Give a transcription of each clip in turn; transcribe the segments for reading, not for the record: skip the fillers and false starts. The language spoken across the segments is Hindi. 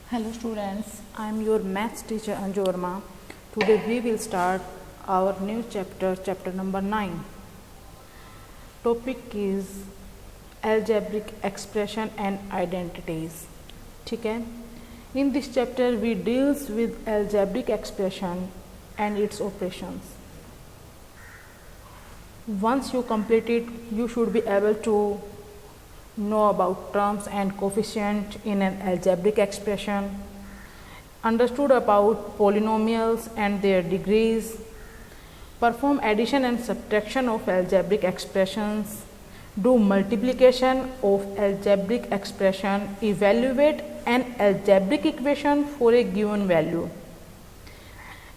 Hello students, I am your maths teacher Anju Verma. Today we will start our new chapter number 9. Topic is algebraic expression and identities. ठीक है? In this chapter we deals with algebraic expression and its operations. Once you complete it, you should be able to know about terms and coefficient in an algebraic expression, understood about polynomials and their degrees, perform addition and subtraction of algebraic expressions, do multiplication of algebraic expression, evaluate an algebraic equation for a given value,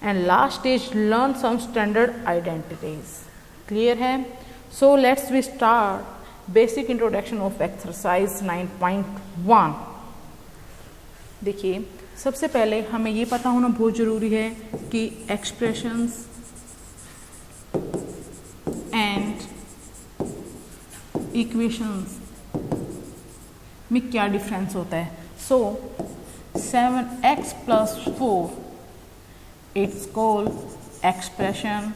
and last is learn some standard identities. Clear है? So let's we start basic introduction of exercise 9.1. देखिए, सबसे पहले हमें ये पता होना बहुत ज़रूरी है कि एक्सप्रेशंस एंड इक्वेशंस में क्या डिफरेंस होता है. So 7x + 4 it's called expression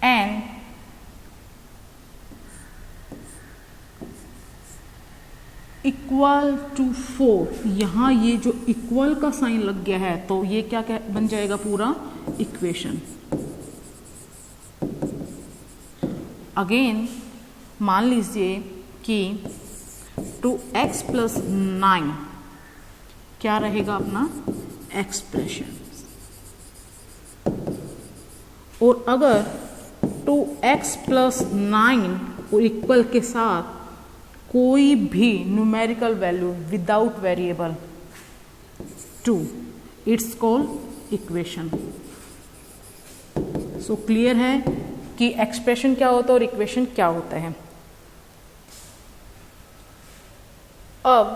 and equal to 4. यहाँ ये जो इक्वल का साइन लग गया है तो ये क्या बन जाएगा पूरा इक्वेशन. अगेन मान लीजिए कि 2x + 9 क्या रहेगा अपना एक्सप्रेशन, और अगर 2x + 9 और इक्वल के साथ कोई भी numerical value without variable 2, it's called equation. So clear है कि एक्सप्रेशन क्या होता है और इक्वेशन क्या होता है. अब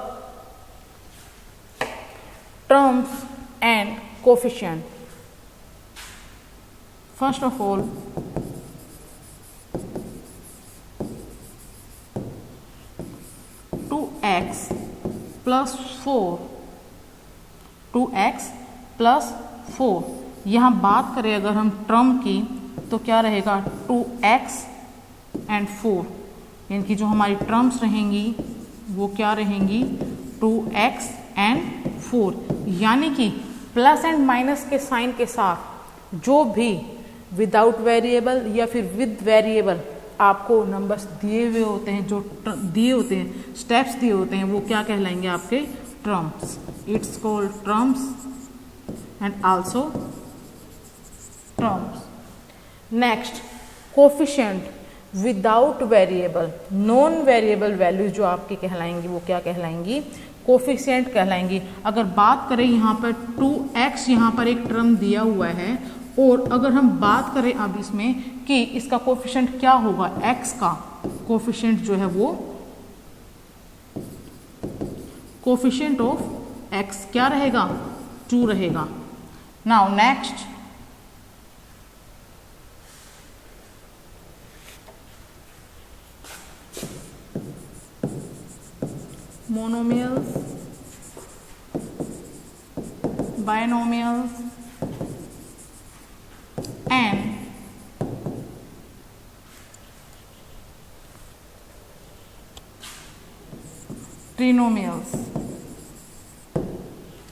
terms and coefficient. First of all, 2x + 4, 2x + 4. यहाँ बात करें अगर हम टर्म की तो क्या रहेगा 2x and 4, यानी कि जो हमारी टर्म्स रहेंगी वो क्या रहेंगी 2x and 4. यानी कि प्लस एंड माइनस के साइन के साथ जो भी विदाउट वेरिएबल या फिर विद वेरिएबल आपको नंबर्स दिए हुए होते हैं, जो दिए होते हैं, स्टेप्स दिए होते हैं, वो क्या कहलाएंगे आपके terms. It's called terms and also terms. Next coefficient without variable, non variable values जो आपकी कहलाएंगी वो क्या कहलाएंगी कोफिशिएंट कहलाएंगी. अगर बात करें यहाँ पर 2x यहाँ पर एक टर्म दिया हुआ है, और अगर हम बात करें अब इसमें कि इसका कोफिशिएंट क्या होगा, x का कोफिशिएंट जो है वो कोफिशिएंट ऑफ x क्या रहेगा 2 रहेगा. नाउ नेक्स्ट मोनोमियल्स, बायनोमियल्स and ट्रिनोमियल्स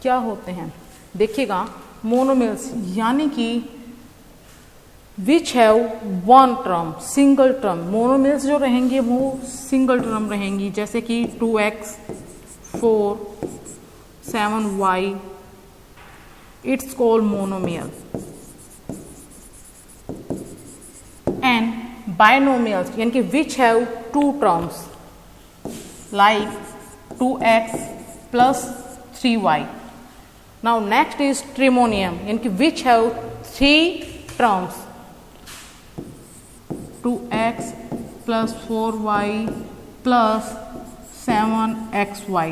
क्या होते हैं. देखिएगा, मोनोमियल्स यानी कि which have one term, single term. Monomials जो रहेंगे वो सिंगल टर्म रहेंगी, जैसे कि 2x 4 7y, it's called monomial. And binomials यानी कि which have two terms like 2x + 3y. Now next is trimonium यानी कि which have 3 terms 2x + 4y + 7xy.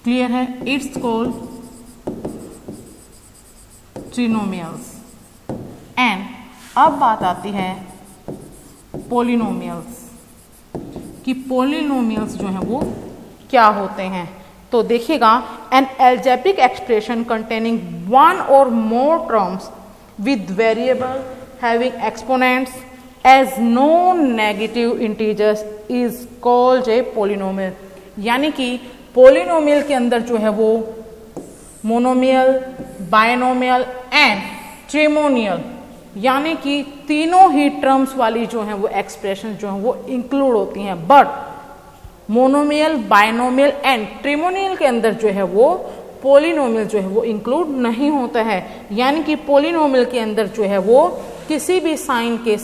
Clear है? It's called trinomials. एंड अब बात आती है पोलिनोमियल्स कि पोलिनोमियल्स जो हैं वो क्या होते हैं? तो देखिएगा, an algebraic expression containing one और more terms with variable having exponents as non negative integers is called a polynomial. यानी कि पोलिनोमियल के अंदर जो है वो मोनोमियल, बायनोमियल एंड ट्रिमोनियल यानी कि तीनों ही टर्म्स वाली जो है वो एक्सप्रेशन जो है वो इंक्लूड होती हैं। बट मोनोमियल, बायनोमियल एंड ट्रिमोनियल के अंदर जो है वो पोलिनोमियल जो है वो इंक्लूड नहीं होता है। यानी कि पोलिनोमियल के अंदर जो है वो किसी भी साइन के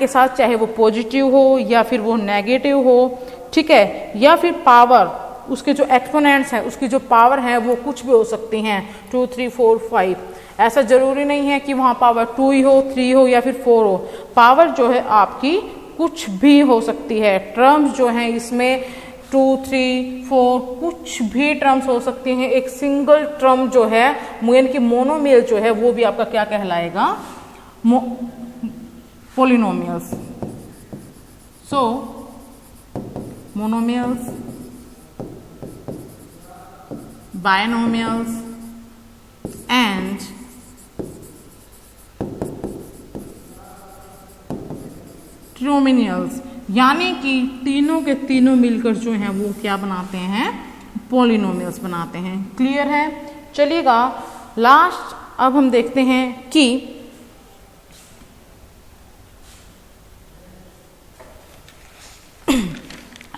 साथ चाहे वो पॉजिटिव हो या फिर वो नेगेटिव हो, ठीक है, या फिर पावर, उसके जो एक्सपोनेंट्स हैं उसकी जो पावर है वो कुछ भी हो सकती हैं, 2, 3, 4, 5। ऐसा जरूरी नहीं है कि वहाँ पावर 2 ही हो, 3 हो या फिर 4 हो। पावर जो है आपकी कुछ भी हो सकती है। टर्म्स जो हैं इसमें 2, 3, 4 कुछ भी टर्म्स हो सकती हैं। एक सिंगल टर्म जो है यानी कि मोनोमियल जो है वो भी आपका क्या कहलाएगा? Polynomials. So monomials, binomials and ट्रिनोमियल्स यानी कि तीनों के तीनों मिलकर जो हैं वो क्या बनाते हैं? पोलिनोमियल्स बनाते हैं। क्लियर है? चलिएगा लास्ट अब हम देखते हैं कि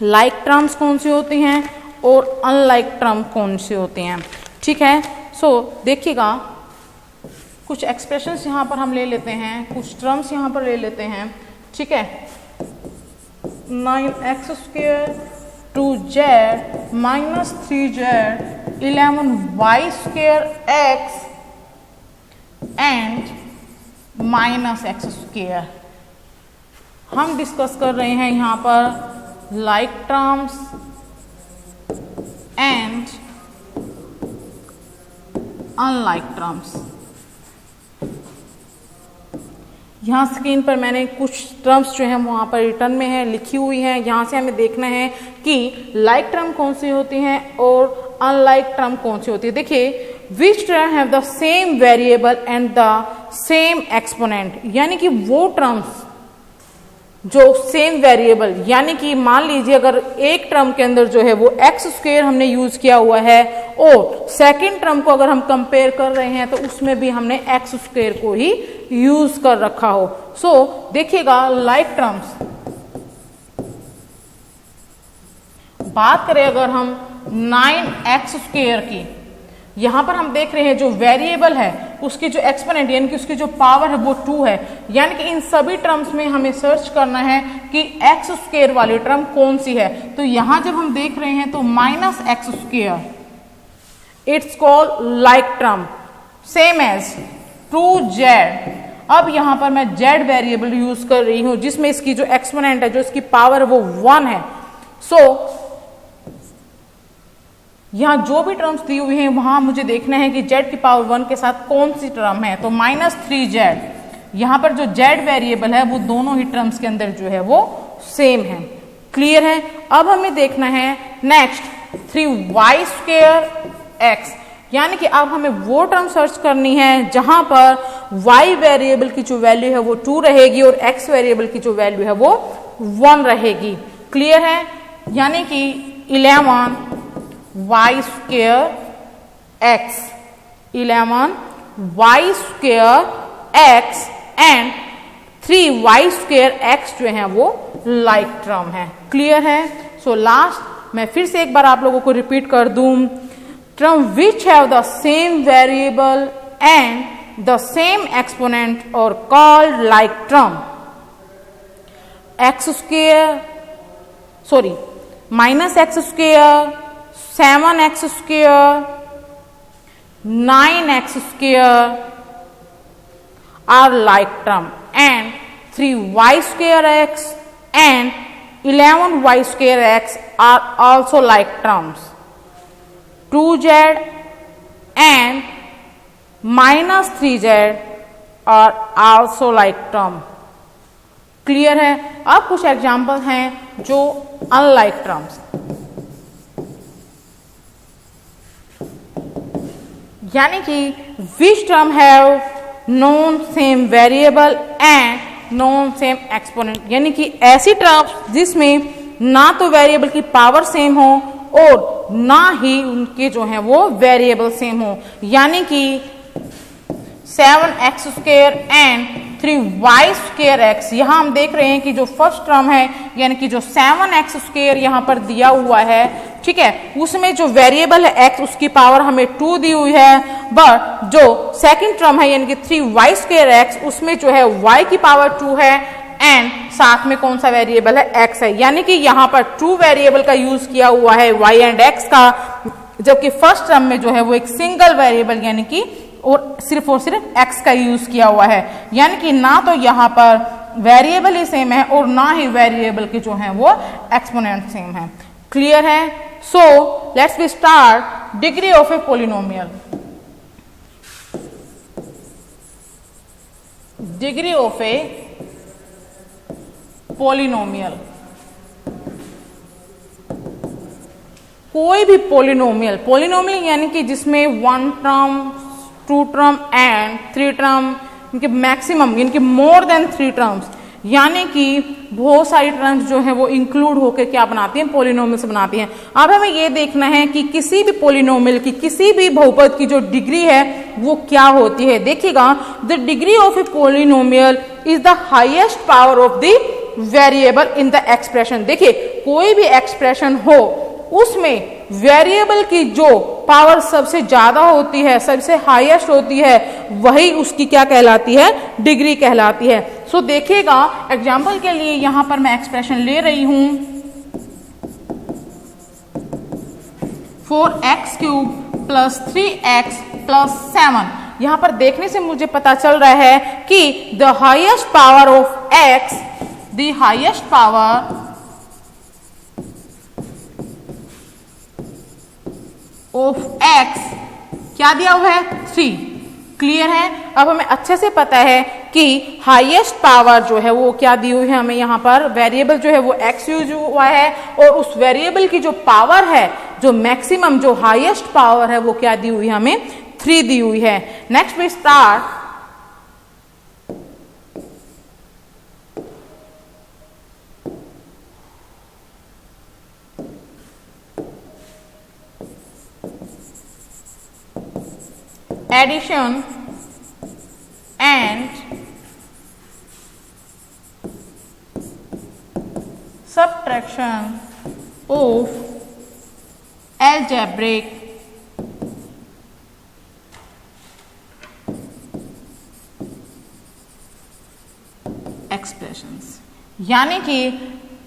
लाइक टर्म्स कौन सी होती हैं और अनलाइक टर्म कौन सी होती हैं। ठीक है, सो देखिएगा कुछ एक्सप्रेशंस यहाँ पर हम ले लेते हैं, कुछ टर्म्स यहाँ पर ले लेते हैं। ठीक है, 9x² 2z - 3z 11y² x and -x²। हम डिस्कस कर रहे हैं यहाँ पर like terms and unlike terms. यहाँ स्क्रीन पर मैंने कुछ टर्म्स जो है वहाँ पर रिटर्न में है, लिखी हुई है। यहाँ से हमें देखना है कि लाइक टर्म कौन सी होती हैं और अनलाइक टर्म कौन सी होती है। देखिए, which term have the same variable and the same exponent, यानी कि वो टर्म्स जो सेम वेरिएबल, यानी कि मान लीजिए अगर एक टर्म के अंदर जो है वो x² हमने यूज किया हुआ है और सेकंड टर्म को अगर हम कंपेयर कर रहे हैं तो उसमें भी हमने x² को ही यूज कर रखा हो। सो देखिएगा लाइक टर्म्स, बात करें अगर हम 9x² की, यहां पर हम देख रहे हैं जो वेरिएबल है उसकी जो एक्सपोनेंट यानी कि उसकी जो पावर है वो 2 है। यानी कि इन सभी टर्म्स में हमें सर्च करना है कि x² वाली टर्म कौन सी है। तो यहां जब हम देख रहे हैं तो -x², it's called like term, same as 2z। अब यहां पर मैं z वेरिएबल यूज कर रही हूं जिसमें इसकी जो एक्सपोनेंट है, जो इसकी पावर है वो 1 है। सो यहाँ जो भी टर्म्स दी हुई हैं वहां मुझे देखना है कि z की पावर 1 के साथ कौन सी टर्म है। तो -3z, यहाँ पर जो z वेरिएबल है वो दोनों ही टर्म्स के अंदर जो है वो सेम है। क्लियर है? अब हमें देखना है नेक्स्ट 3y² x, यानी कि अब हमें वो टर्म सर्च करनी है जहां पर y वेरिएबल की जो वैल्यू है वो 2 रहेगी और x वेरिएबल की जो वैल्य't है वो 1 रहेगी। क्लियर है? यानी कि 11y² x, 11y² x and 3y² x जो है वो लाइक टर्म है। क्लियर है? सो लास्ट मैं फिर से एक बार आप लोगों को रिपीट कर दूं, term which have the same variable and the same exponent और called like term. -x², 7x², 9x² are like term and 3y² x and 11y² x are also like terms. 2z and -3z are also like term. Clear है। अब कुछ एग्जाम्पल हैं जो अनलाइक टर्म्स, यानी कि which term have non same variable and non same exponent, यानी कि ऐसी टर्म्स जिसमें ना तो वेरिएबल की पावर सेम हो और ना ही उनके जो है वो वेरिएबल सेम हो, यानी कि 7x square and 3y square x। यहां हम देख रहे हैं कि जो फर्स्ट टर्म है यानी कि जो 7x स्क्वायर यहां पर दिया हुआ है, ठीक है, उसमें जो वेरिएबल है x उसकी पावर हमें 2 दी हुई है, बट जो सेकंड टर्म है यानी कि 3y स्क्वायर x उसमें जो है y की पावर 2 है एंड साथ में कौन सा वेरिएबल है x है, यानी कि यहां पर 2 वेरिएबल का यूज किया हुआ है y एंड x का, जबकि फर्स्ट टर्म में जो है वो एक सिंगल वेरिएबल यानी कि और सिर्फ x का यूज किया हुआ है, यानी कि ना तो यहाँ पर वेरिएबल ही सेम है और ना ही वेरिएबल के जो है वो एक्सपोनेंट सेम है। क्लियर है। So let's we start degree of a polynomial. Degree of a polynomial, कोई भी पोलिनोमियल, पोलिनोमियल यानी कि जिसमें 1 टर्म 2 टर्म एंड 3 टर्म, इनके मैक्सिमम यानी कि मोर देन 3 टर्म्स, यानी कि बहुत सारी टर्म्स जो है वो इंक्लूड होकर क्या बनाती हैं, पोलिनोमियल्स बनाती हैं। अब हमें ये देखना है कि किसी भी पोलिनोमियल की, किसी भी बहुपद की जो डिग्री है वो क्या होती है। देखिएगा, the degree of a polynomial is the highest power of the variable in the expression. देखिए, कोई भी एक्सप्रेशन हो उसमें वेरिएबल की जो पावर सबसे ज्यादा होती है, सबसे हाईएस्ट होती है, वही उसकी क्या कहलाती है, डिग्री कहलाती है। सो देखिएगा, एग्जांपल के लिए यहां पर मैं एक्सप्रेशन ले रही हूं 4x cube plus 3x plus 7। यहां पर देखने से मुझे पता चल रहा है कि the highest power of x, the highest power of x क्या दिया हुआ है, 3। क्लियर है। अब हमें अच्छे से पता है कि हाईएस्ट पावर जो है वो क्या दी हुई है, हमें यहाँ पर वेरिएबल जो है वो x यूज हुआ है और उस वेरिएबल की जो पावर है, जो मैक्सिमम जो हाईएस्ट पावर है वो क्या दी हुई है, हमें 3 दी हुई है। Next we start addition and subtraction of algebraic expressions, यानी कि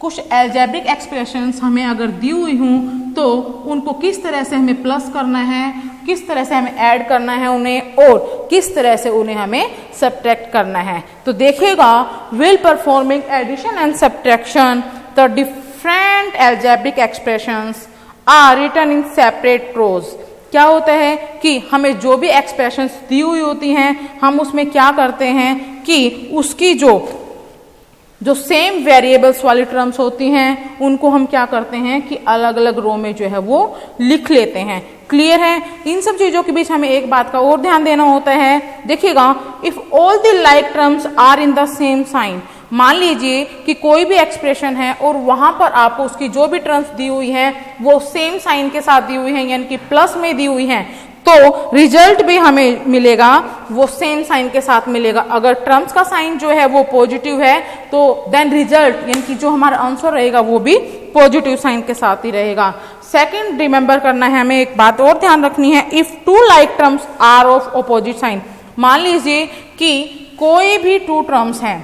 कुछ एल्जेब्रिक एक्सप्रेशंस हमें अगर दी हुई हूं तो उनको किस तरह से हमें प्लस करना है, किस तरह से हमें ऐड करना है उन्हें, और किस तरह से उन्हें हमें सब्ट्रैक्ट करना है। तो देखिएगा, will performing addition and subtraction the different algebraic expressions are written in separate rows. क्या होता है कि हमें जो भी एक्सप्रेशंस दी हुई होती हैं, हम उसमें क्या करते हैं कि उसकी जो सेम वेरिएबल्स वाली टर्म्स होती हैं उनको हम क्या करते हैं कि अलग अलग रो में जो है वो लिख लेते हैं। क्लियर है। इन सब चीजों के बीच हमें एक बात का और ध्यान देना होता है। देखिएगा, if all the like terms are in the same sign, मान लीजिए कि कोई भी एक्सप्रेशन है और वहां पर आपको उसकी जो भी टर्म्स दी हुई हैं वो सेम साइन के साथ दी हुई हैं, यानी कि प्लस में दी हुई हैं, तो रिजल्ट भी हमें मिलेगा वो सेम साइन के साथ मिलेगा। अगर टर्म्स का साइन जो है वो पॉजिटिव है तो देन रिजल्ट यानी कि जो हमारा आंसर रहेगा वो भी पॉजिटिव साइन के साथ ही रहेगा। सेकंड रिमेंबर करना है, हमें एक बात और ध्यान रखनी है, if 2 like terms are of opposite sign. मान लीजिए कि कोई भी 2 टर्म्स हैं,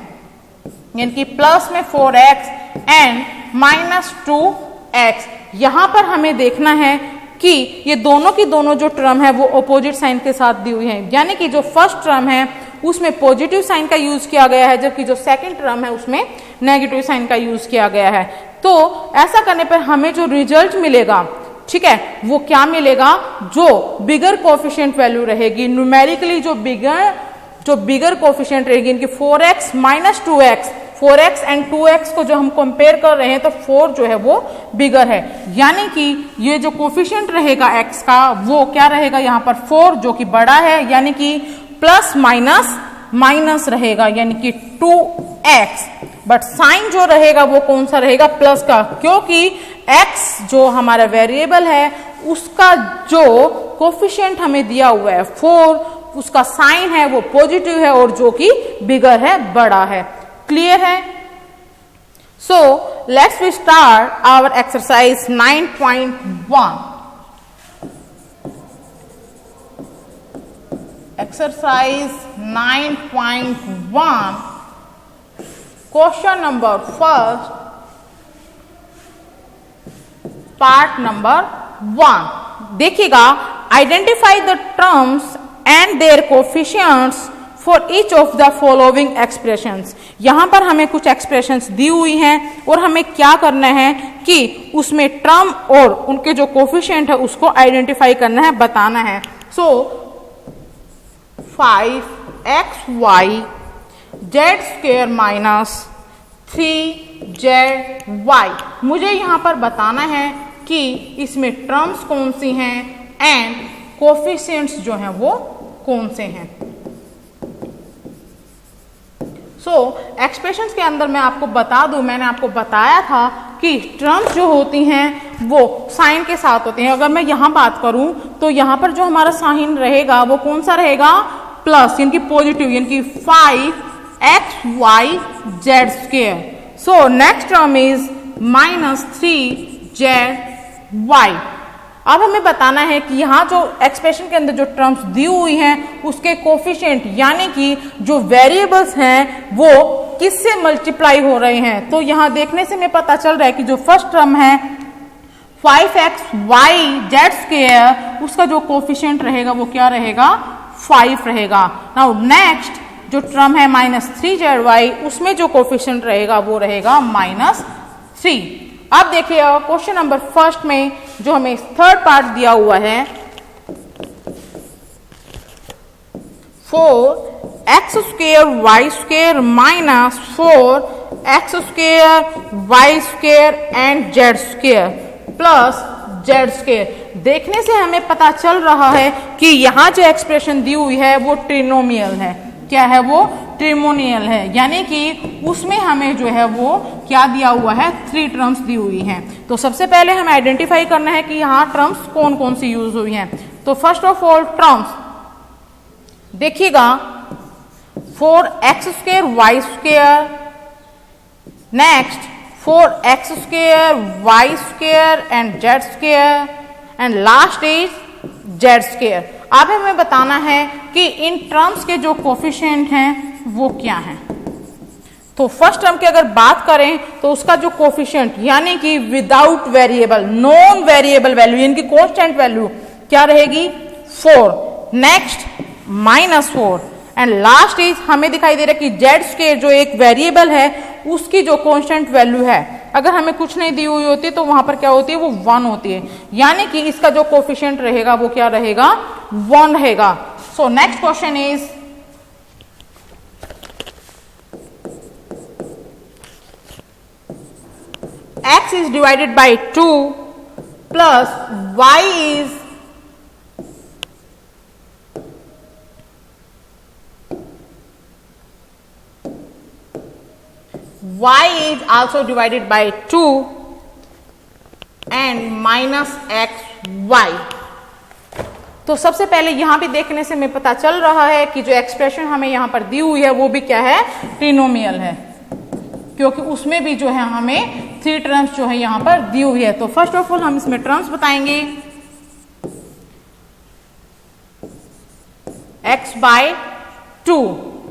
यानी कि प्लस में 4x एंड माइनस 2x, यहां पर हमें देखना है कि ये दोनों की दोनों जो टर्म है वो ऑपोजिट साइन के साथ दी हुई है, यानी कि जो फर्स्ट टर्म है उसमें पॉजिटिव साइन का यूज किया गया है, जबकि जो सेकंड टर्म है उसमें नेगेटिव साइन का यूज किया गया है। तो ऐसा करने पर हमें जो रिजल्ट मिलेगा, ठीक है, वो क्या मिलेगा, जो बिगर कोफिशिएंट वैल्यू रहेगी, न्यूमेरिकली जो बिगर कोफिशिएंट रहेगी, इनकी 4x minus 2x, 4x and 2x को जो हम कंपेयर कर रहे हैं तो 4 जो है वो बिगर है, यानी कि ये जो कोफिशिएंट रहेगा x का वो क्या रहेगा यहाँ पर 4 जो कि बड़ा है, यानी कि प्लस माइनस माइनस रहेगा यानी कि 2x, बट साइन जो रहेगा वो कौन सा रहेगा प्लस का, क्योंकि x जो हमारा वेरिएबल है उसका जो कोफिशिएंट हमें दिया हुआ है 4, उसका साइन है वो पॉजिटिव है और जो कि बिगर है बड़ा है। क्लियर है? So let's we start our exercise 9.1। Exercise 9.1 question number first part number 1। देखिएगा, identify the terms and their coefficients for each of the following expressions. यहां पर हमें कुछ एक्सप्रेशंस दी हुई हैं और हमें क्या करना है कि उसमें टर्म और उनके जो कोफिशिएंट है उसको आइडेंटिफाई करना है, बताना है। सो 5xy Z square minus 3zy, मुझे यहां पर बताना है कि इसमें टर्म्स कौन सी हैं एंड कोफिशिएंट्स जो हैं वो कौन से हैं। सो एक्सप्रेशंस के अंदर मैं आपको बता दूं, मैंने आपको बताया था कि टर्म्स जो होती हैं वो साइन के साथ होती हैं। अगर मैं यहां बात करूं तो यहां पर जो हमारा साइन रहेगा वो कौन सा रहेगा, प्लस यानी कि पॉजिटिव, यानी कि 5xy Z square. So next term is minus 3zy। अब हमें बताना है कि यहाँ जो एक्सप्रेशन के अंदर जो टर्म्स दी हुई हैं उसके कोफिशिएंट यानी कि जो वेरिएबल्स हैं वो किससे मल्टीप्लाई हो रहे हैं। तो यहाँ देखने से हमें पता चल रहा है कि जो फर्स्ट टर्म है 5xy जेड स्क्वायर, उसका जो कोफिशिएंट रहेगा वो क्या रहेगा, 5 रहेगा। नाउ नेक्स्ट जो टर्म है माइनस 3zy, उसमें जो कोफिशिएंट रहेगा वो रहेगा माइनस 3। अब देखिए क्वेश्चन नंबर फर्स्ट में जो हमें थर्ड पार्ट दिया हुआ है 4x square y square minus 4x square y square and z square plus z square. देखने से हमें पता चल रहा है कि यहाँ जो एक्सप्रेशन दी हुई है वो ट्रिनोमियल है। क्या है वो, ट्रिमोनियल है, यानी कि उसमें हमें जो है वो क्या दिया हुआ है, 3 टर्म्स दी हुई हैं। तो सबसे पहले हमें आइडेंटिफाई करना है कि यहाँ टर्म्स कौन कौन सी यूज हुई हैं। तो फर्स्ट ऑफ ऑल टर्म्स देखिएगा, 4x square y square, next 4x square y square and z square and last is z square. अब हमें बताना है कि इन टर्म्स के जो कोफिशिएंट हैं वो क्या हैं। तो फर्स्ट टर्म की अगर बात करें तो उसका जो कोफिशिएंट यानी कि without variable, non variable value यानी कि कांस्टेंट वैल्यू क्या रहेगी, 4, next minus 4 and last is हमें दिखाई दे रहा है कि जेड स्क्वायर जो एक वेरिएबल है उसकी जो कांस्टेंट वैल्यू है, अगर हमें कुछ नहीं दी हुई होती तो वहां पर क्या होती है, वो 1 होती है, यानी कि इसका जो कोफिशिएंट रहेगा वो क्या रहेगा, 1 रहेगा। सो next question is x is divided by 2 plus y is also divided by 2 and minus xy। तो सबसे पहले यहां भी देखने से हमें पता चल रहा है कि जो एक्सप्रेशन हमें यहां पर दी हुई है वो भी क्या है, ट्रिनोमियल है, क्योंकि उसमें भी जो है हमें 3 टर्म्स जो है यहां पर दी हुई है। तो फर्स्ट ऑफ ऑल हम इसमें टर्म्स बताएंगे, x by 2,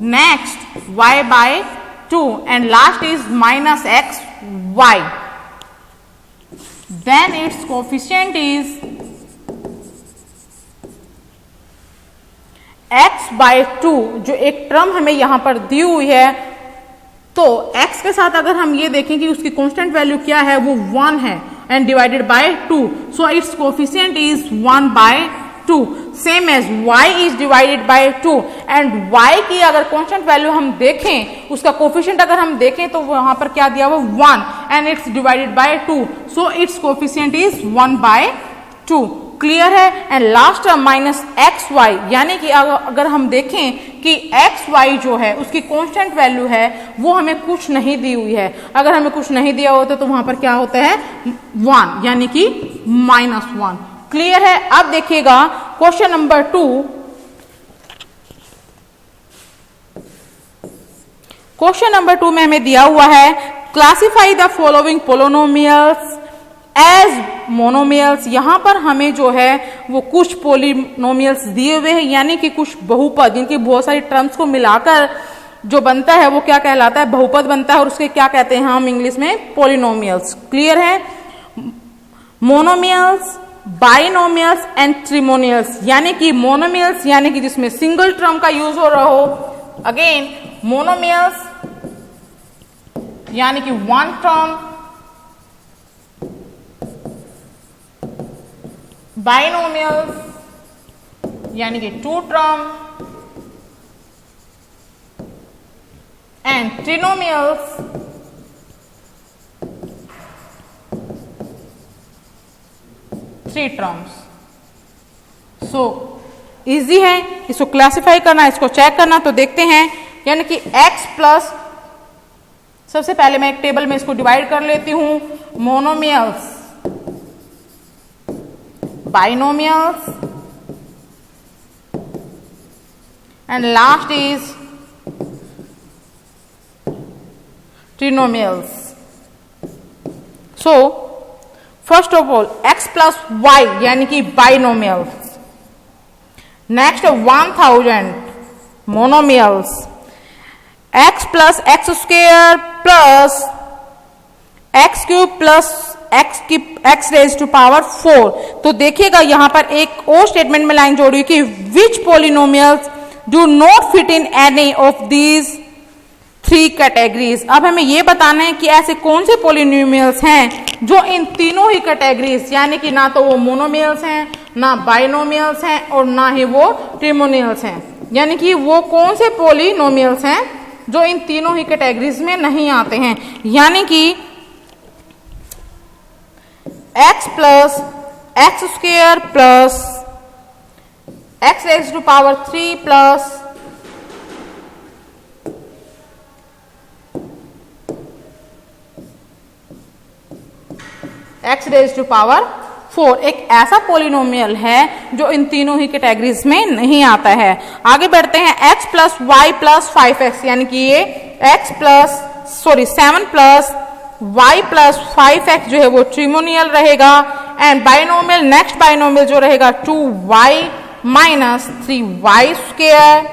next y by 2 and last is minus xy, then its coefficient is x by 2। जो एक टर्म हमें यहां पर दी हुई है तो x के साथ अगर हम ये देखें कि उसकी कांस्टेंट वैल्यू क्या है, वो 1 है and divided by 2, so it's coefficient is 1 by 2। Same as y is divided by 2 and y की अगर कांस्टेंट वैल्यू हम देखें, उसका कोफिशिएंट अगर हम देखें तो वहां पर क्या दिया हुआ 1 and it's divided by 2, so it's coefficient is 1/2। Clear है। And last term minus x y, यानी कि अगर हम देखें कि एक्स वाई जो है उसकी कांस्टेंट वैल्यू है वो हमें कुछ नहीं दी हुई है। अगर हमें कुछ नहीं दिया होता तो वहां पर क्या होता है 1, यानी कि -1। क्लियर है। अब देखिएगा क्वेश्चन नंबर 2। क्वेश्चन नंबर 2 में हमें दिया हुआ है classify the following polynomials as monomials. यहां पर हमें जो है वो कुछ पोलिनोमियल्स दिए हुए हैं, यानी कि कुछ बहुपद जिनकी बहुत सारी टर्म्स को मिलाकर जो बनता है वो क्या कहलाता है, बहुपद बनता है, और उसके क्या कहते हैं हम इंग्लिश में, पोलिनोमियल्स। क्लियर है। मोनोमियल्स, बाइनोमियल्स एंड ट्रिमोनियल्स, यानी कि मोनोमियल्स यानी कि जिसमें सिंगल टर्म का यूज हो रहा हो। अगेन मोनोमियल्स यानी कि वन टर्म, बाइनोमियल्स यानी कि two term, and trinomials three terms. So easy है इसको क्लासिफाई करना, इसको चेक करना। तो देखते हैं, यानी कि x प्लस, सबसे पहले मैं एक टेबल में इसको डिवाइड कर लेती हूं, monomials, binomials, and last is trinomials. So first of all x plus y यानी कि binomials, next 1000 monomials, x plus x square plus x cube plus x raise to power 4। तो देखिएगा यहां पर एक और स्टेटमेंट में लाइन जोड़ी कि which polynomials do not fit in any of these three categories. अब हमें यह बताना है कि ऐसे कौन से पोलिनोमियल्स हैं जो इन तीनों ही कैटेगरीज, यानी कि ना तो वो मोनोमियल्स हैं, ना बाइनोमियल्स हैं, और ना ही वो ट्रिमोनियल्स हैं, यानी कि वो कौन से पोलिनोमियल्स हैं जो इन तीनों ही कैटेगरीज में नहीं आते हैं। यानी कि x plus x square plus x raise to power 3 plus x raise to power 4 एक ऐसा पोलिनोमियल है जो इन तीनों ही कैटेगरीज में नहीं आता है। आगे बढ़ते हैं, x plus Y plus 5x, यानी कि ये 7 प्लस y प्लस 5x जो है वो ट्रिमोनियल रहेगा। एंड बाइनोमियल, नेक्स्ट बाइनोमियल जो रहेगा 2y minus 3y square,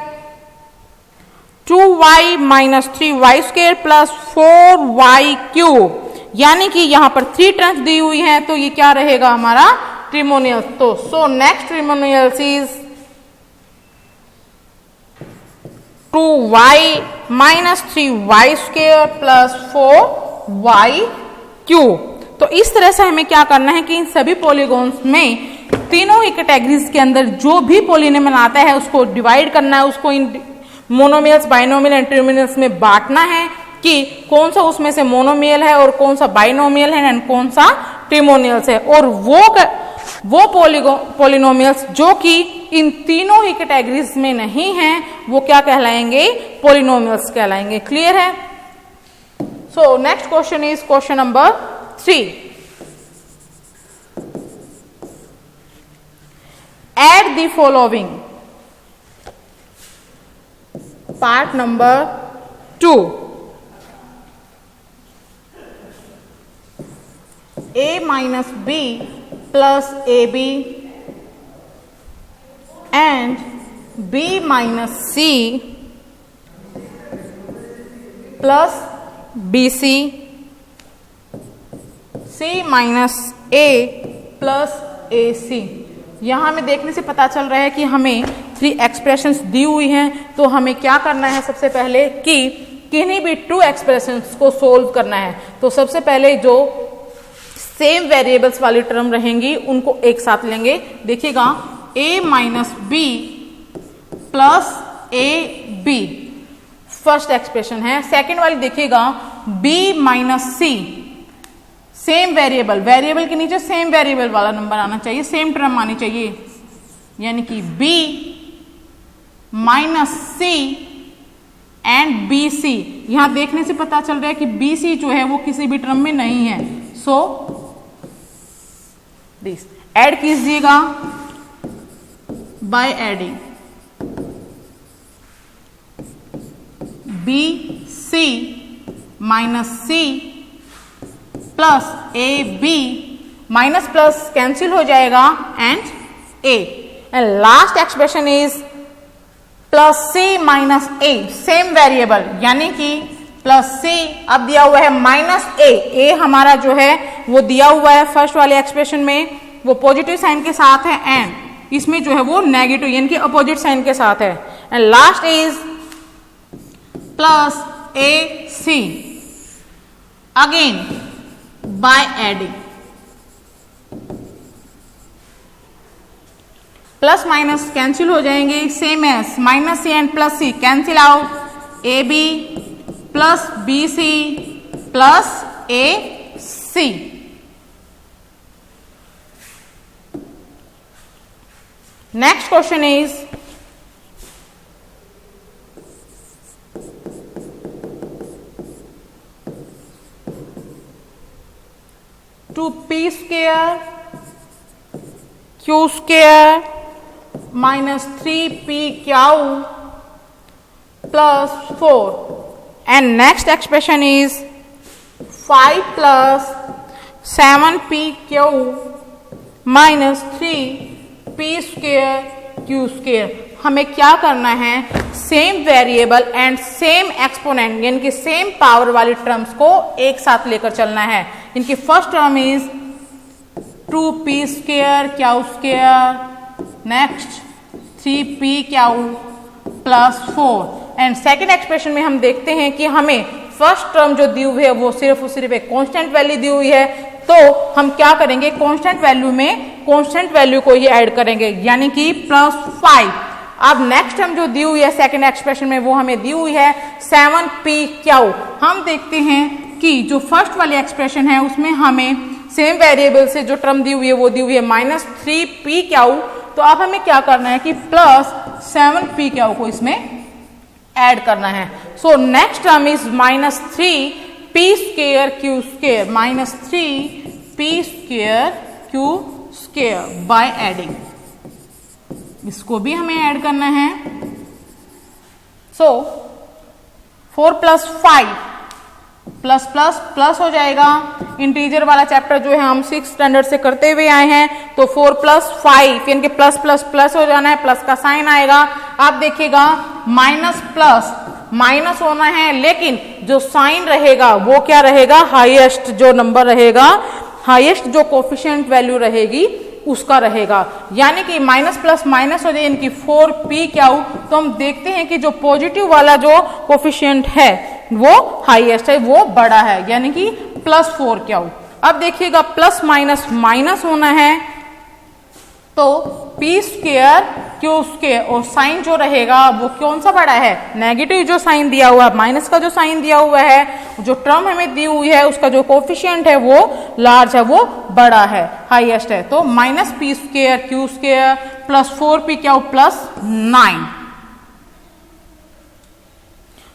2y minus 3y square plus 4y cube, यानी कि यहां पर 3 टर्म्स दी हुई हैं, तो ये क्या रहेगा हमारा ट्रिमोनियल। तो so next trinomial is 2y minus 3y square plus 4y cube. तो इस तरह से हमें क्या करना है कि इन सभी पॉलीगॉन्स में तीनों ही कैटेगरीज के अंदर जो भी पॉलिनोमियल आता है उसको डिवाइड करना है, उसको इन मोनोमियल्स, बाइनोमियल एंड ट्रिमोनियल्स में बांटना है कि कौन सा उसमें से मोनोमियल है और कौन सा बाइनोमियल है एंड कौन सा ट्रिमोनियल्स है। और वो पॉलिनोमियल्स जो कि इन तीनों ही कैटेगरीज में नहीं हैं वो क्या कहलाएंगे, पॉलिनोमियल्स कहलाएंगे। क्लियर है। सो next question is question number 3. Add the following. Part number 2. A minus B plus AB and B minus C plus BC, C minus A plus AC। यहां हमें देखने से पता चल रहा है कि हमें 3 एक्सप्रेशंस दी हुई हैं, तो हमें क्या करना है सबसे पहले कि किन्हीं भी 2 एक्सप्रेशंस को सोल्व करना है। तो सबसे पहले जो सेम वेरिएबल्स वाली टर्म रहेंगी उनको एक साथ लेंगे। देखिएगा a minus b plus a b, first expression है। सेकेंड वाली देखिएगा b minus c, same variable, variable के नीचे सेम वेरिएबल वाला नंबर आना चाहिए, सेम टर्म आनी चाहिए, यानी कि b minus c and b c. यहां देखने से पता चल रहा है कि बी सी जो है वो किसी भी टर्म में नहीं है, सो दिस ऐड कीजिएगा by adding b c minus c plus a b, minus plus cancel हो जाएगा and a, and last expression is plus c minus a, same variable, यानी कि प्लस सी अब दिया हुआ है माइनस ए हमारा जो है वो दिया हुआ है फर्स्ट वाले एक्सप्रेशन में, वो पॉजिटिव साइन के साथ है, एंड इसमें जो है वो नेगेटिव यानी कि अपोजिट साइन के साथ है, and last is plus a c again by adding, plus minus cancel हो जाएंगे, same s minus c and plus c cancel out, a b plus b c plus a c. Next question is two p square q square minus 3p q plus 4 and next expression is 5 plus 7p q minus 3p square q square. हमें क्या करना है, same variable and same exponent यानी कि सेम पावर वाली टर्म्स को एक साथ लेकर चलना है। इनकी first term is 2p square q square, next 3p q plus 4, and second expression में हम देखते हैं कि हमें फर्स्ट टर्म जो दी हुई है वो सिर्फ और सिर्फ एक कांस्टेंट वैल्यू दी हुई है, तो हम क्या करेंगे, कांस्टेंट वैल्यू में कांस्टेंट वैल्यू को ही ऐड करेंगे, यानी कि प्लस 5। अब नेक्स्ट टर्म जो दी हुई है सेकेंड एक्सप्रेशन में वो हमें दी हुई है 7p क्यू। हम देखते हैं कि जो फर्स्ट वाली एक्सप्रेशन है उसमें हमें सेम वेरिएबल से जो टर्म दी हुई है वो दी हुई है माइनस 3p क्यू, तो अब हमें क्या करना है कि प्लस 7p क्यू को इसमें ऐड करना है। So next term is minus 3p square q square, minus 3p square q square by adding, इसको भी हमें ऐड करना है। सो 4 प्लस 5 प्लस प्लस प्लस हो जाएगा, इंटीजर वाला चैप्टर जो है हम 6th स्टैंडर्ड से करते हुए आए हैं, तो 4 प्लस 5 यानी कि प्लस प्लस प्लस हो जाना है, प्लस का साइन आएगा। आप देखिएगा माइनस प्लस माइनस होना है, लेकिन जो साइन रहेगा वो क्या रहेगा, हाईएस्ट जो नंबर रहेगा, हाईएस्ट जो कोफिशिएंट वैल्यू रहेगी उसका रहेगा, यानी कि माइनस प्लस माइनस हो जाए इनकी 4p क्यू, तो हम देखते हैं कि जो पॉजिटिव वाला जो कोफिशिएंट है वो हाईएस्ट है, वो बड़ा है, यानी कि प्लस 4 क्यू। अब देखिएगा प्लस माइनस माइनस होना है, तो p स्क्वायर क्यू स्क्वायर, और साइन जो रहेगा वो कौन सा बड़ा है, नेगेटिव जो साइन दिया हुआ है, माइनस का जो साइन दिया हुआ है, जो टर्म हमें दी हुई है उसका जो कोफिशिएंट है वो लार्ज है, वो बड़ा है, हाईएस्ट है, तो minus p square q square plus 4p q plus 9।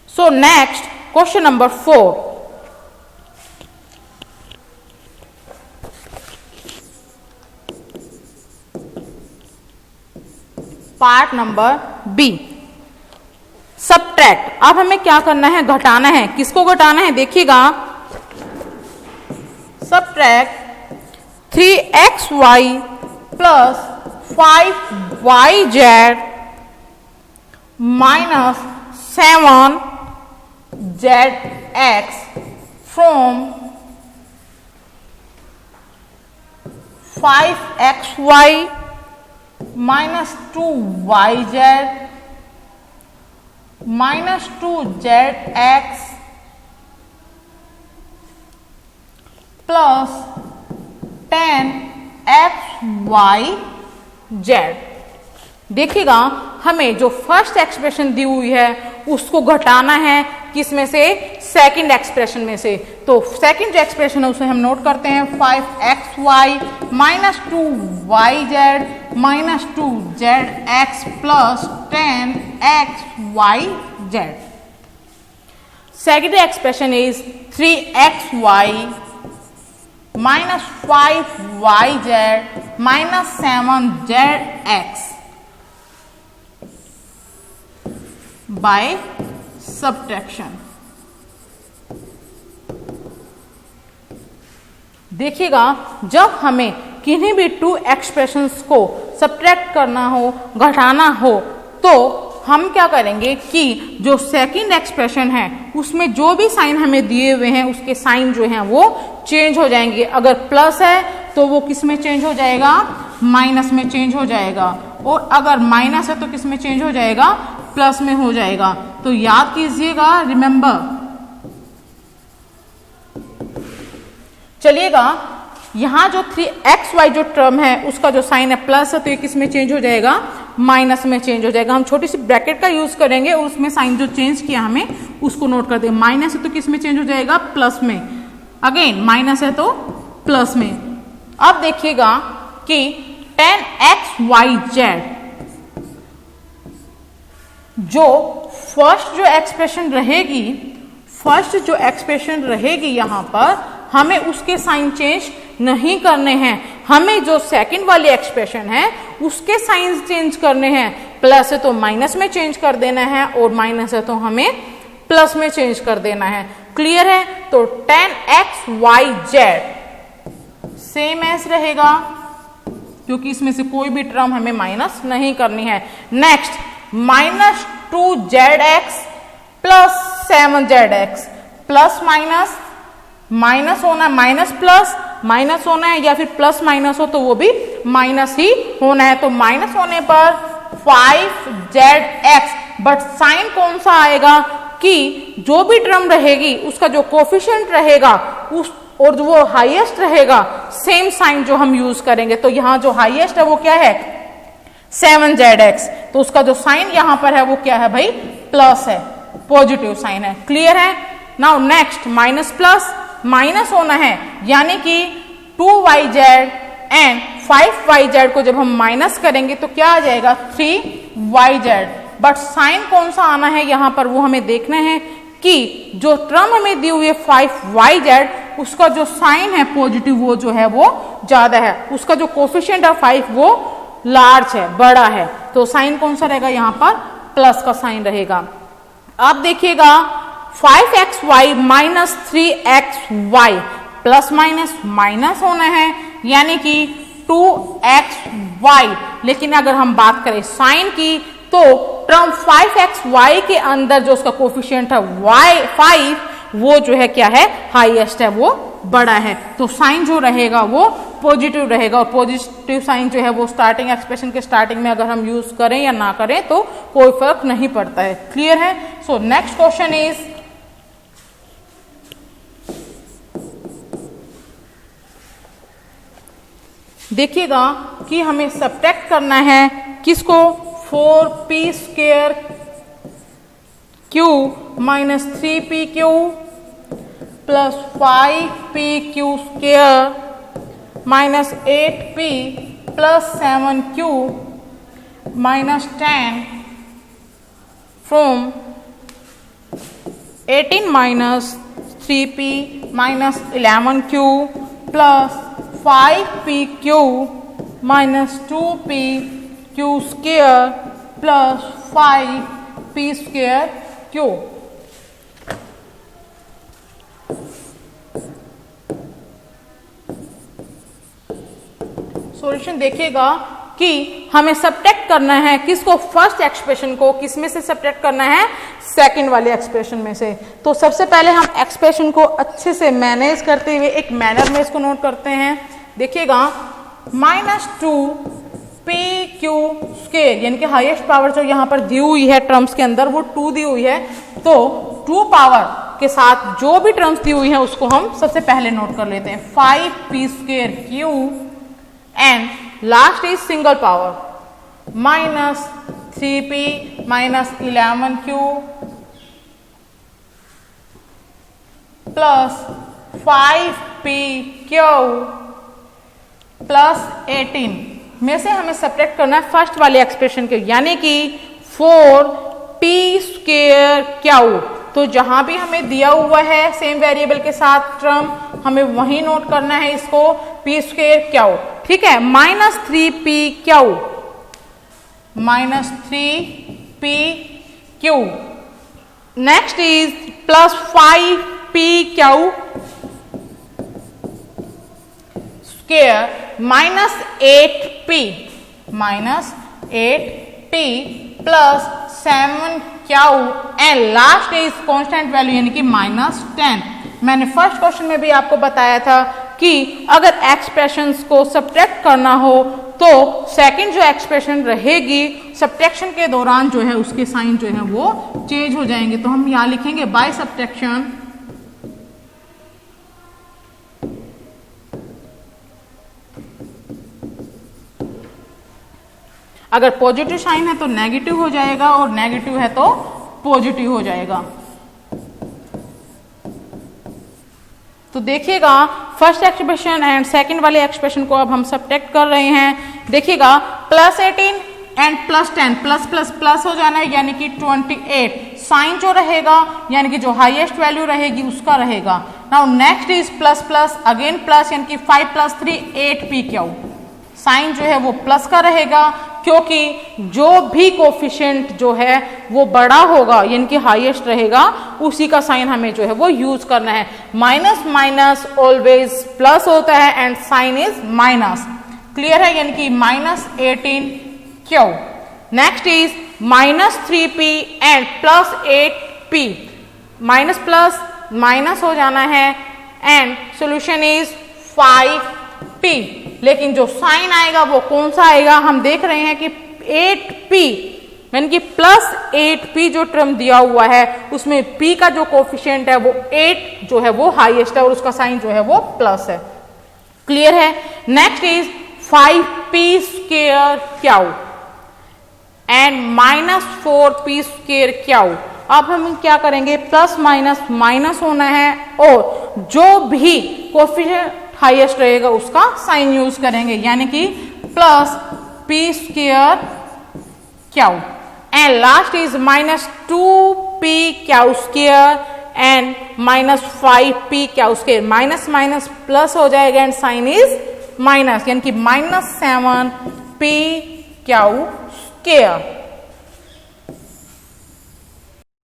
So next question number 4, part number b, subtract. अब हमें क्या करना है, घटाना है। किसको घटाना है, देखिएगा subtract 3xy plus 5yz minus 7zx from 5xy minus 2yz minus 2zx plus 10xyz। देखिएगा हमें जो फर्स्ट एक्सप्रेशन दी हुई है उसको घटाना है किस में से, सेकंड एक्सप्रेशन में से। तो सेकंड जो एक्सप्रेशन है उसे हम नोट करते हैं 5xy minus 2yz minus 2zx plus 10xyz। Second expression is 3xy minus 5yz minus 7zx by subtraction। देखिएगा जब हमें किन्हीं भी टू एक्सप्रेशंस को सब्ट्रैक्ट करना हो, घटाना हो, तो हम क्या करेंगे कि जो सेकंड एक्सप्रेशन है उसमें जो भी साइन हमें दिए हुए हैं उसके साइन जो हैं वो चेंज हो जाएंगे। अगर प्लस है तो वो किस में चेंज हो जाएगा, माइनस में चेंज हो जाएगा, और अगर माइनस है तो किस में चेंज हो जाएगा, प्लस में हो जाएगा। तो याद कीजिएगा, रिमेंबर। चलिएगा यहां जो 3xy जो टर्म है उसका जो साइन है प्लस है तो ये किस में चेंज हो जाएगा, माइनस में चेंज हो जाएगा। हम छोटी सी ब्रैकेट का यूज करेंगे और उसमें साइन जो चेंज किया हमें उसको नोट कर देंगे। माइनस है तो किस में चेंज हो जाएगा, प्लस में। अगेन माइनस है तो प्लस में। अब देखिएगा कि 10xyz जो फर्स्ट जो एक्सप्रेशन रहेगी यहां पर हमें उसके साइन चेंज नहीं करने हैं। हमें जो सेकंड वाली एक्सप्रेशन है उसके साइन चेंज करने हैं। प्लस है तो माइनस में चेंज कर देना है और माइनस है तो हमें प्लस में चेंज कर देना है। क्लियर है? तो 10xyz सेम एज रहेगा क्योंकि इसमें से कोई भी टर्म हमें माइनस नहीं करनी है। Next minus 2zx plus 7zx, plus minus minus होना है, माइनस प्लस माइनस होना है, या फिर प्लस माइनस हो तो वो भी माइनस ही होना है। तो माइनस होने पर 5zx, बट साइन कौन सा आएगा कि जो भी टर्म रहेगी उसका जो कोफिशिएंट रहेगा उस और जो वो हाईएस्ट रहेगा सेम साइन जो हम यूज करेंगे। तो यहां जो हाईएस्ट है वो क्या है, 7zx, तो उसका जो साइन यहां पर है वो क्या है भाई, प्लस है, पॉजिटिव साइन है। क्लियर है? Now next minus plus minus होना है, यानी कि 2yz एंड 5yz को जब हम माइनस करेंगे तो क्या आ जाएगा, 3yz। बट साइन कौन सा आना है यहां पर वो हमें देखना है कि जो टर्म हमें दी हुई है 5yz उसका जो साइन है पॉजिटिव वो जो है वो ज्यादा है, उसका जो कोफिशिएंट है 5 वो लार्ज है, बड़ा है। तो साइन कौन सा रहेगा यहां पर, प्लस का साइन रहेगा। अब देखिएगा 5xy minus 3xy, plus minus minus होना है, यानी कि 2xy। लेकिन अगर हम बात करें साइन की तो टर्म 5xy के अंदर जो उसका कोफिशिएंट है y5 वो जो है क्या है, हाईएस्ट है, वो बड़ा है। तो साइन जो रहेगा वो पॉजिटिव रहेगा, और पॉजिटिव साइन जो है वो स्टार्टिंग एक्सप्रेशन के स्टार्टिंग में अगर हम यूज करें या ना करें तो कोई फर्क नहीं पड़ता है। क्लियर है? सो नेक्स्ट क्वेश्चन इज देखिएगा कि हमें सब्ट्रैक्ट करना है किसको, 4p² q minus 3pq plus 5pq² minus 8p plus 7q minus 10 from 18 minus 3p minus 11q plus 5pq minus 2pq² plus 5p²q। Solution देखिएगा कि हमें सब्ट्रैक्ट करना है किसको, फर्स्ट एक्सप्रेशन को। किसमें से सब्ट्रैक्ट करना है, सेकंड वाले एक्सप्रेशन में से। तो सबसे पहले हम एक्सप्रेशन को अच्छे से मैनेज करते हुए एक मैनर में इसको नोट करते हैं। देखिएगा माइनस 2pq², यानी कि हाईएस्ट पावर जो यहाँ पर दी हुई है टर्म्स के अंदर वो 2 दी हुई है, तो 2 पावर के साथ जो भी टर्म्स दी हुई है उसको हम सबसे पहले नोट कर लेते हैं। 5p² and last is single power minus 3p minus 11q plus 5pq plus 18 में से हमें सब्ट्रैक्ट करना है फर्स्ट वाले एक्सप्रेशन के, यानी कि 4p²q। तो जहां भी हमें दिया हुआ है सेम वेरिएबल के साथ टर्म, हमें वही नोट करना है इसको, p²q, ठीक है। Minus 3pq minus 3pq, next is plus 5pq square minus 8p plus 7q and last is constant value यानी कि माइनस 10। मैंने फर्स्ट क्वेश्चन में भी आपको बताया था कि अगर एक्सप्रेशंस को सब्ट्रैक्ट करना हो तो सेकंड जो एक्सप्रेशन रहेगी सब्ट्रैक्शन के दौरान जो है उसके साइन जो है वो चेंज हो जाएंगे। तो हम यहां लिखेंगे बाय सब्ट्रैक्शन अगर पॉजिटिव साइन है तो नेगेटिव हो जाएगा और नेगेटिव है तो पॉजिटिव हो जाएगा। तो देखिएगा फर्स्ट एक्सप्रेशन एंड सेकंड वाले एक्सप्रेशन को अब हम सब्ट्रैक्ट कर रहे हैं। देखिएगा plus 18 and plus 10 plus plus plus हो जाना है यानी कि 28। साइन जो रहेगा यानी कि जो हाईएस्ट वैल्यू रहेगी उसका रहेगा। Now next is plus plus again plus यानी कि 5 प्लस 3 8pq। साइन जो है वो प्लस का रहेगा क्योंकि जो भी कोफिशिएंट जो है वो बड़ा होगा यानी कि हाईएस्ट रहेगा उसी का साइन हमें जो है वो यूज करना है। माइनस माइनस ऑलवेज प्लस होता है and sign is minus, clear है, यानी कि minus 18q। Next is minus 3p and plus 8p, minus plus minus हो जाना है एंड सोल्यूशन इज 5p। लेकिन जो साइन आएगा वो कौन सा आएगा, हम देख रहे हैं कि 8p यानी कि प्लस 8p जो टर्म दिया हुआ है उसमें p का जो कोफिशिएंट है वो 8 जो है वो हाईएस्ट है और उसका साइन जो है वो प्लस है, क्लियर है। Next is 5p² and minus 4p²। अब हम क्या करेंगे, प्लस माइनस माइनस होना है और जो भी कोफिशिएंट हाईएस्ट रहेगा उसका साइन यूज करेंगे यानी कि plus p²q and last is minus 2pq² and minus 5pq²। Minus minus plus हो जाएगा एंड साइन इज माइनस यानी कि माइनस 7pq²।